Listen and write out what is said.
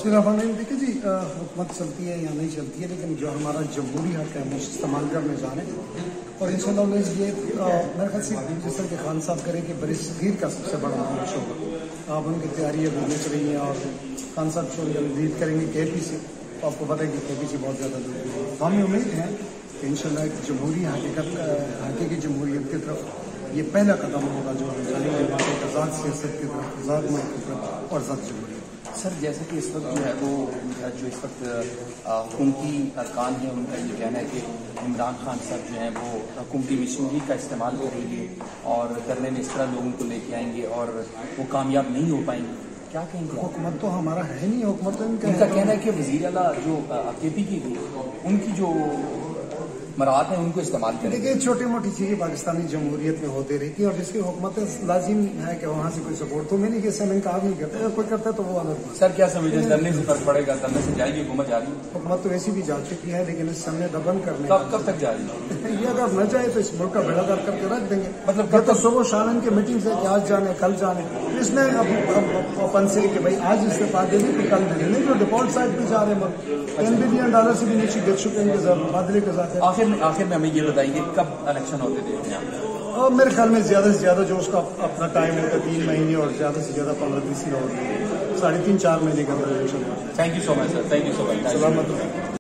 देखिए जी, हुकूमत चलती है या नहीं चलती है, लेकिन जो हमारा जमहूरी हक है हम उसे इस्तेमाल करने जा रहे हैं। और इंशाल्लाह ये मेरे ख्याल से जिस तरह के खान साहब करें कि बरसगीर का सबसे बड़ा लॉन्च होगा। अब उनकी तैयारियां भी हो रही हैं और खान साहब जो लीड करेंगे KPC। तो आपको पता है कि KPC बहुत ज़्यादा दूर है। तो हमें उम्मीद है कि इंशाल्लाह एक जमहूरी हकीकी जमहूरियत की तरफ ये पहला कदम होगा जो हम जानेंगे आज़ाद सियासत की तरफ, आज़ाद मुल्क की तरफ और आज़ाद जमहूरियत। सर, जैसे कि इस वक्त जो है वो जो इस वक्त हुकूमती अरकान है उनका ये कहना है कि इमरान खान साहब जो हैं वो हुकूमती मशीनरी का इस्तेमाल करेंगे और करने में इस तरह लोगों को लेके आएंगे और वो कामयाब नहीं हो पाएंगे। क्या कहेंगे? हुकूमत तो हमारा है नहीं, हुकूमत तो उनका कहना है कि वज़ीर आला जो KP की उनकी जो मराहत है उनको इस्तेमाल करें। देखिए, छोटी मोटी चीज़ें पाकिस्तानी जमहूरियत में होती रहती है और जिसकी हुकूमत लाजिम है कि वहाँ से कोई सपोर्ट तो मिलेगी, इससे हम इनकार नहीं करते। अगर कोई करता है तो वो अलग बात। सर, क्या समझते हैं धरने से फर्क पड़ेगा? धरने से जाएगी हुकूमत? जा रही है हुकूमत तो ऐसी भी जा चुकी है, लेकिन इस समय दबन करने कब तक जा रही है? ये अगर न जाए तो इस मुल्क का बेड़ा गर्क करके रख देंगे। मतलब कब तक सुबह शालन की मीटिंग है कि आज जाने कल जाने, इसमें अब अपन से कि भाई आज इस्तीफा दे दी तो कल दे देंगे। जो डिफॉल्ट साइड पे जा रहे हैं $10 बिलियन से भी नीचे गिर चुके हैं बादले के साथ। आखिर में हमें ये बताइए कब इलेक्शन होते देखते हैं आप? मेरे ख्याल में ज्यादा से ज्यादा जो उसका अपना टाइम होता है 3 महीने और ज्यादा से ज्यादा 15-20 दिन और 3.5-4 महीने के अंदर election. Thank you so much sir, thank you so much. सलामत।